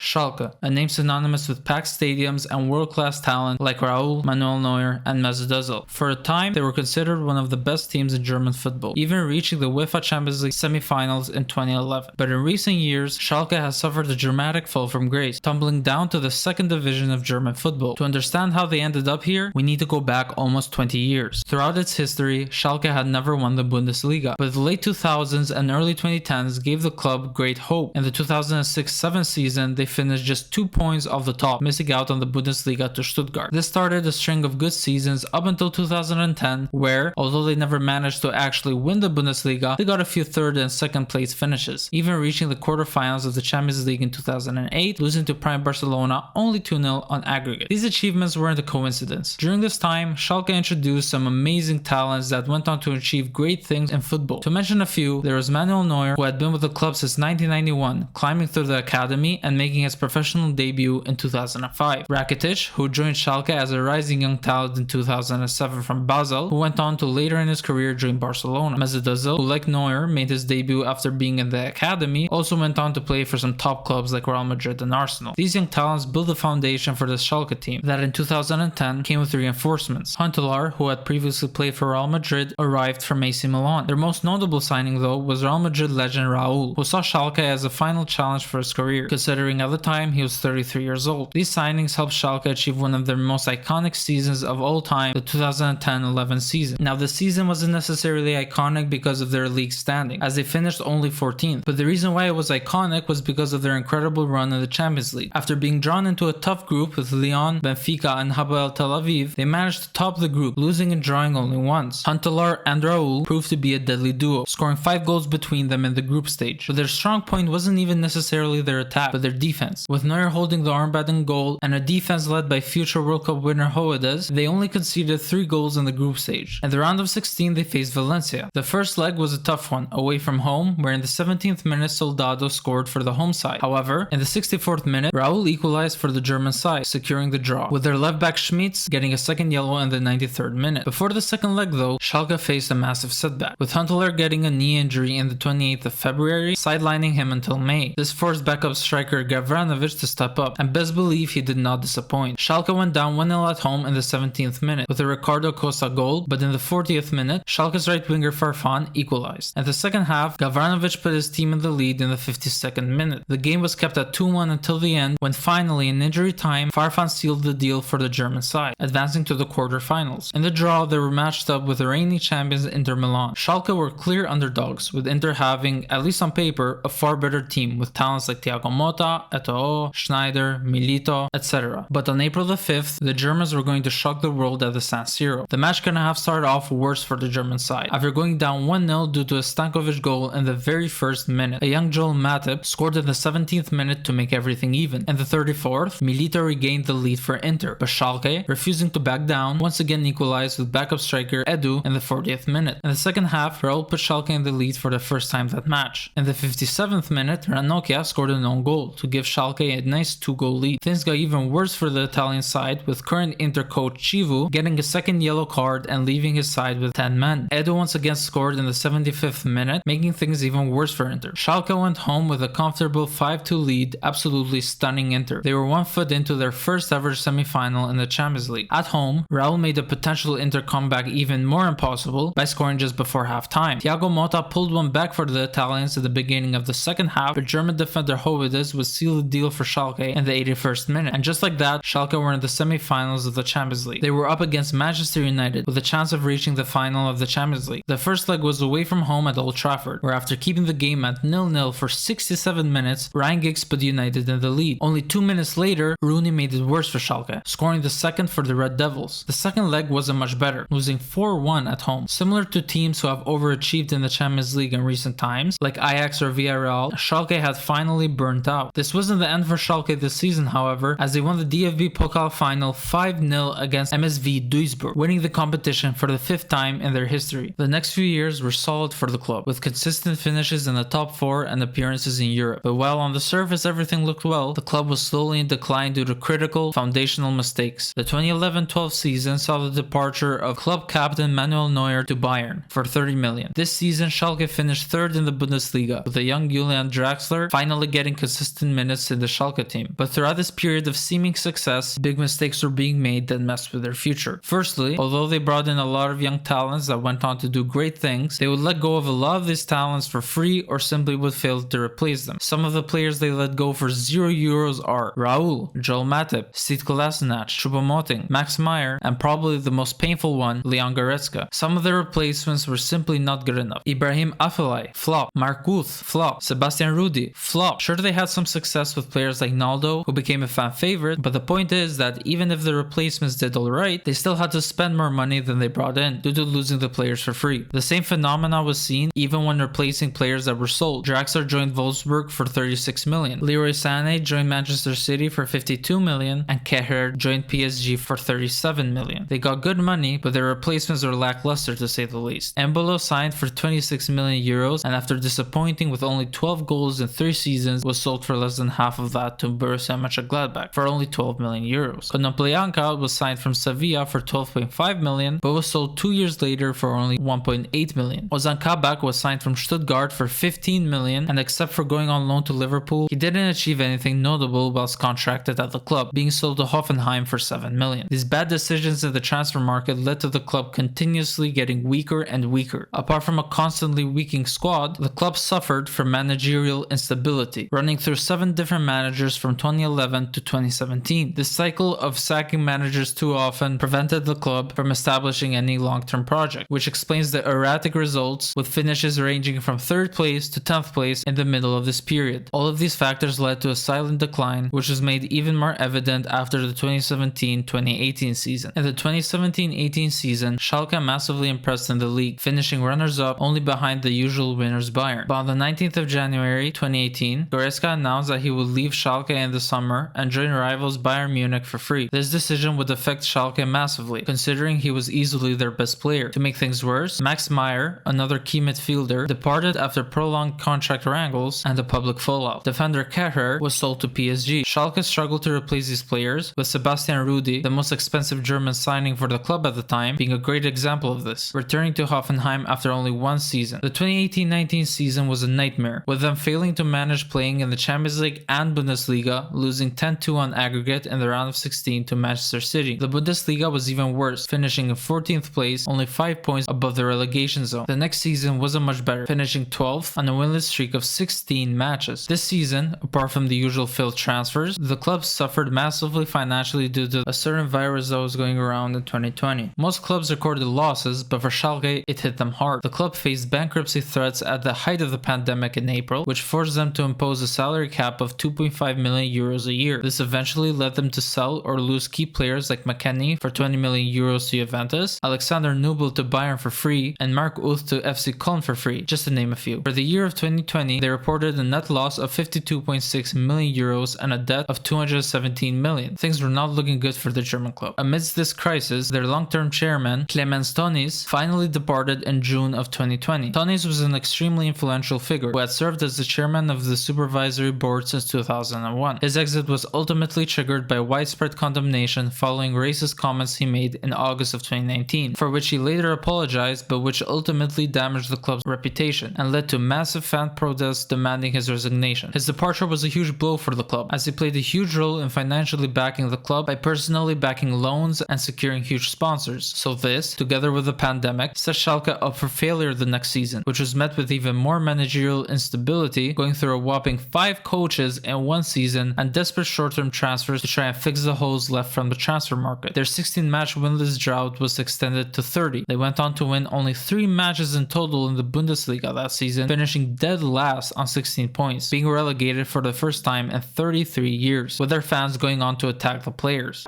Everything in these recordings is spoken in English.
Schalke, a name synonymous with packed stadiums and world-class talent like Raul, Manuel Neuer, and Mesut Özil. For a time, they were considered one of the best teams in German football, even reaching the UEFA Champions League semi-finals in 2011. But in recent years, Schalke has suffered a dramatic fall from grace, tumbling down to the second division of German football. To understand how they ended up here, we need to go back almost 20 years. Throughout its history, Schalke had never won the Bundesliga, but the late 2000s and early 2010s gave the club great hope. In the 2006-07 season, they finished just 2 points off the top, missing out on the Bundesliga to Stuttgart. This started a string of good seasons up until 2010, where, although they never managed to actually win the Bundesliga, they got a few third and second place finishes, even reaching the quarterfinals of the Champions League in 2008, losing to Prime Barcelona only 2-0 on aggregate. These achievements weren't a coincidence. During this time, Schalke introduced some amazing talents that went on to achieve great things in football. To mention a few, there was Manuel Neuer, who had been with the club since 1991, climbing through the academy and making his professional debut in 2005. Rakitic, who joined Schalke as a rising young talent in 2007 from Basel, who went on to later in his career join Barcelona. Mesut Özil, who like Neuer made his debut after being in the academy, also went on to play for some top clubs like Real Madrid and Arsenal. These young talents built the foundation for the Schalke team that in 2010 came with reinforcements. Huntelaar, who had previously played for Real Madrid, arrived from AC Milan. Their most notable signing though was Real Madrid legend Raul, who saw Schalke as a final challenge for his career, considering at the time he was 33 years old. These signings helped Schalke achieve one of their most iconic seasons of all time, the 2010-11 season. Now the season wasn't necessarily iconic because of their league standing, as they finished only 14th, but the reason why it was iconic was because of their incredible run in the Champions League. After being drawn into a tough group with Lyon, Benfica and Hapoel Tel Aviv, they managed to top the group, losing and drawing only once. Huntelaar and Raul proved to be a deadly duo, scoring 5 goals between them in the group stage. But their strong point wasn't even necessarily their attack, but their defense. With Neuer holding the armband in goal and a defense led by future World Cup winner Hoedes, they only conceded 3 goals in the group stage. In the round of 16, they faced Valencia. The first leg was a tough one, away from home, where in the 17th minute Soldado scored for the home side. However, in the 64th minute, Raul equalized for the German side, securing the draw, with their left back Schmitz getting a second yellow in the 93rd minute. Before the second leg though, Schalke faced a massive setback, with Huntelaar getting a knee injury in the 28th of February, sidelining him until May. This forced backup striker Gavranovic to step up, and best believe he did not disappoint. Schalke went down 1-0 at home in the 17th minute, with a Ricardo Costa goal, but in the 40th minute, Schalke's right winger Farfan equalized. In the second half, Gavranovic put his team in the lead in the 52nd minute. The game was kept at 2-1 until the end, when finally in injury time, Farfan sealed the deal for the German side, advancing to the quarterfinals. In the draw, they were matched up with the reigning champions Inter Milan. Schalke were clear underdogs, with Inter having, at least on paper, a far better team with talents like Thiago Motta, Eto'o, Schneider, Milito, etc. But on April the 5th, the Germans were going to shock the world at the San Siro. The match couldn't have started off worse for the German side, after going down 1-0 due to a Stankovic goal in the very first minute. A young Joel Matip scored in the 17th minute to make everything even. In the 34th, Milito regained the lead for Inter, but Schalke, refusing to back down, once again equalized with backup striker Edu in the 40th minute. In the second half, Raul put Schalke in the lead for the first time that match. In the 57th minute, Ranocchia scored an own goal to give Schalke a nice 2-goal lead. Things got even worse for the Italian side, with current Inter coach Chivu getting a second yellow card and leaving his side with 10 men. Edu once again scored in the 75th minute, making things even worse for Inter. Schalke went home with a comfortable 5-2 lead, absolutely stunning Inter. They were 1 foot into their first ever semi-final in the Champions League. At home, Raul made a potential Inter comeback even more impossible by scoring just before halftime. Thiago Motta pulled one back for the Italians at the beginning of the second half, but German defender Hoedes would seal the deal for Schalke in the 81st minute. And just like that, Schalke were in the semi-finals of the Champions League. They were up against Manchester United with a chance of reaching the final of the Champions League. The first leg was away from home at Old Trafford, where after keeping the game at 0-0 for 67 minutes, Ryan Giggs put United in the lead. Only 2 minutes later, Rooney made it worse for Schalke, scoring the second for the Red Devils. The second leg wasn't much better, losing 4-1 at home. Similar to teams who have overachieved in the Champions League in recent times, like Ajax or Villarreal, Schalke had finally burnt out. This wasn't the end for Schalke this season, however, as they won the DFB Pokal final 5-0 against MSV Duisburg, winning the competition for the 5th time in their history. The next few years were solid for the club, with consistent finishes in the top 4 and appearances in Europe. But while on the surface everything looked well, the club was slowly in decline due to critical, foundational mistakes. The 2011-12 season saw the departure of club captain Manuel Neuer to Bayern for 30 million. This season, Schalke finished 3rd in the Bundesliga, with the young Julian Draxler finally getting consistent minutes units in the Schalke team. But throughout this period of seeming success, big mistakes were being made that messed with their future. Firstly, although they brought in a lot of young talents that went on to do great things, they would let go of a lot of these talents for free or simply would fail to replace them. Some of the players they let go for €0 are Raul, Joel Matip, Steve Kolasinac, Choupo-Moting, Max Meyer, and probably the most painful one, Leon Goretzka. Some of the replacements were simply not good enough. Ibrahim Afellay, flop. Mark Uth, flop. Sebastian Rudy, flop. Sure, they had some success with players like Naldo, who became a fan favorite, but the point is that even if the replacements did alright, they still had to spend more money than they brought in due to losing the players for free. The same phenomena was seen even when replacing players that were sold. Draxler joined Wolfsburg for 36 million. Leroy Sané joined Manchester City for 52 million, and Kehrer joined PSG for 37 million. They got good money, but their replacements were lackluster to say the least. Embolo signed for 26 million euros, and after disappointing with only 12 goals in 3 seasons, was sold for less than half of that to Borussia Mönchengladbach for only 12 million euros. Konoplyanka was signed from Sevilla for 12.5 million, but was sold 2 years later for only 1.8 million. Ozan Kabak was signed from Stuttgart for 15 million, and except for going on loan to Liverpool, he didn't achieve anything notable whilst contracted at the club, being sold to Hoffenheim for 7 million. These bad decisions in the transfer market led to the club continuously getting weaker and weaker. Apart from a constantly weakening squad, the club suffered from managerial instability, running through 7 different managers from 2011 to 2017. This cycle of sacking managers too often prevented the club from establishing any long-term project, which explains the erratic results, with finishes ranging from 3rd place to 10th place in the middle of this period. All of these factors led to a silent decline, which was made even more evident after the 2017-2018 season. In the 2017-18 season, Schalke massively impressed in the league, finishing runners-up only behind the usual winners Bayern. But on the 19th of January 2018, Goretzka announced that he would leave Schalke in the summer and join rivals Bayern Munich for free. This decision would affect Schalke massively, considering he was easily their best player. To make things worse, Max Meyer, another key midfielder, departed after prolonged contract wrangles and a public fallout. Defender Kehrer was sold to PSG. Schalke struggled to replace these players, with Sebastian Rudy, the most expensive German signing for the club at the time, being a great example of this, returning to Hoffenheim after only 1 season. The 2018-19 season was a nightmare, with them failing to manage playing in the Champions League and Bundesliga, losing 10-2 on aggregate in the round of 16 to Manchester City. The Bundesliga was even worse, finishing in 14th place, only 5 points above the relegation zone. The next season wasn't much better, finishing 12th on a winless streak of 16 matches. This season, apart from the usual failed transfers, the club suffered massively financially due to a certain virus that was going around in 2020. Most clubs recorded losses, but for Schalke, it hit them hard. The club faced bankruptcy threats at the height of the pandemic in April, which forced them to impose a salary cap of 2.5 million euros a year. This eventually led them to sell or lose key players like McKennie for 20 million euros to Juventus, Alexander Nubel to Bayern for free, and Mark Uth to FC Köln for free, just to name a few. For the year of 2020, they reported a net loss of 52.6 million euros and a debt of 217 million. Things were not looking good for the German club. Amidst this crisis, their long-term chairman, Clemens Tönnies, finally departed in June of 2020. Tönnies was an extremely influential figure who had served as the chairman of the supervisory board since 2001. His exit was ultimately triggered by widespread condemnation following racist comments he made in August of 2019, for which he later apologized, but which ultimately damaged the club's reputation and led to massive fan protests demanding his resignation. His departure was a huge blow for the club, as he played a huge role in financially backing the club by personally backing loans and securing huge sponsors. So this, together with the pandemic, set Schalke up for failure the next season, which was met with even more managerial instability, going through a whopping 5 coaches in 1 season and desperate short-term transfers to try and fix the holes left from the transfer market. Their 16-match winless drought was extended to 30. They went on to win only 3 matches in total in the Bundesliga that season, finishing dead last on 16 points, being relegated for the first time in 33 years, with their fans going on to attack the players.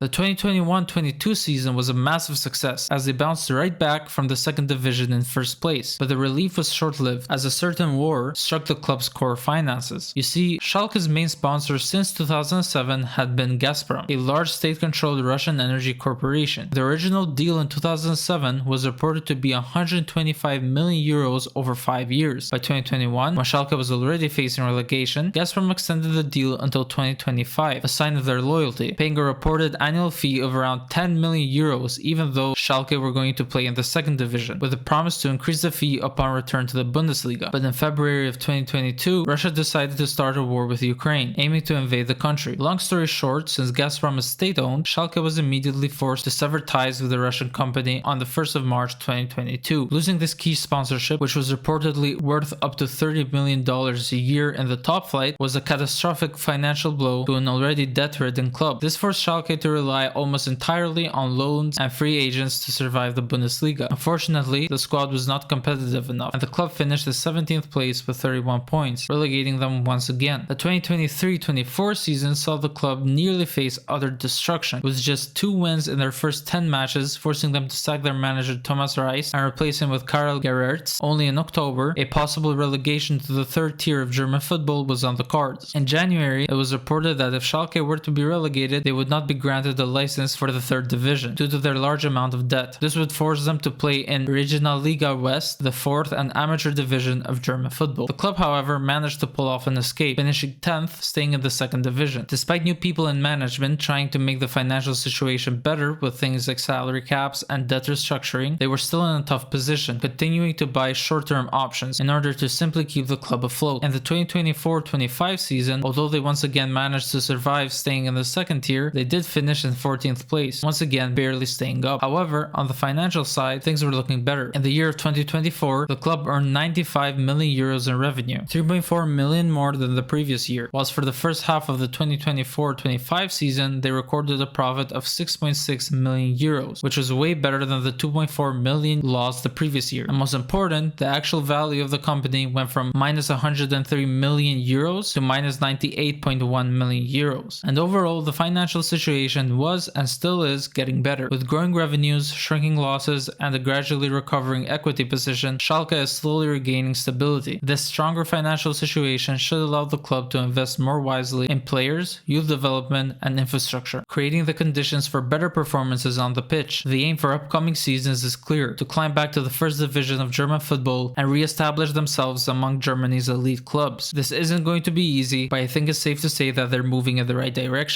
The 2021-22 season was a massive success, as they bounced right back from the 2nd division in 1st place, but the relief was short-lived, as a certain war struck the club's core finances. You see, Schalke's main sponsor since 2007 had been Gazprom, a large state-controlled Russian energy corporation. The original deal in 2007 was reported to be 125 million euros over 5 years. By 2021, when Schalke was already facing relegation, Gazprom extended the deal until 2025, a sign of their loyalty, paying a reported annual fee of around 10 million euros, even though Schalke were going to play in the second division, with a promise to increase the fee upon return to the Bundesliga. But in February of 2022, Russia decided to start a war with Ukraine, aiming to invade the country. Long story short, since Gazprom is state-owned, Schalke was immediately forced to sever ties with the Russian company on the 1st of March 2022. Losing this key sponsorship, which was reportedly worth up to $30 million a year in the top flight, was a catastrophic financial blow to an already debt-ridden club. This forced Schalke to rely almost entirely on loans and free agents to survive the Bundesliga. Unfortunately, the squad was not competitive enough, and the club finished in 17th place with 31 points, relegating them once again. The 2023-24 season saw the club nearly face utter destruction, with just 2 wins in their first 10 matches, forcing them to sack their manager Thomas Reis and replace him with Karel Gerrits. Only in October, a possible relegation to the third tier of German football was on the cards. In January, it was reported that if Schalke were to be relegated, they would not be granted a license for the third division due to their large amount of debt. This would force them to play in Regionalliga West, the fourth and amateur division of German football. The club, however, managed to pull off an escape, finishing 10th, staying in the second division. Despite new people in management trying to make the financial situation better with things like salary caps and debt restructuring, they were still in a tough position, continuing to buy short-term options in order to simply keep the club afloat. In the 2024-25 season, although they once again managed to survive staying in the second tier, they did finish in 14th place, once again barely staying up. However, on the financial side, things were looking better. In the year of 2024, the club earned 95 million euros in revenue, 3.4 million more than the previous year, whilst for the first half of the 2024-25 season, they recorded a profit of 6.6 million euros, which was way better than the 2.4 million lost the previous year. And most important, the actual value of the company went from minus 103 million euros to minus 98.1 million euros. And overall, the financial situation was and still is getting better. With growing revenues, shrinking losses, and a gradually recovering equity position, Schalke is slowly regaining stability. This stronger financial situation should allow the club to invest more wisely in players, youth development, and infrastructure, creating the conditions for better performances on the pitch. The aim for upcoming seasons is clear: to climb back to the first division of German football and re-establish themselves among Germany's elite clubs. This isn't going to be easy, but I think it's safe to say that they're moving in the right direction.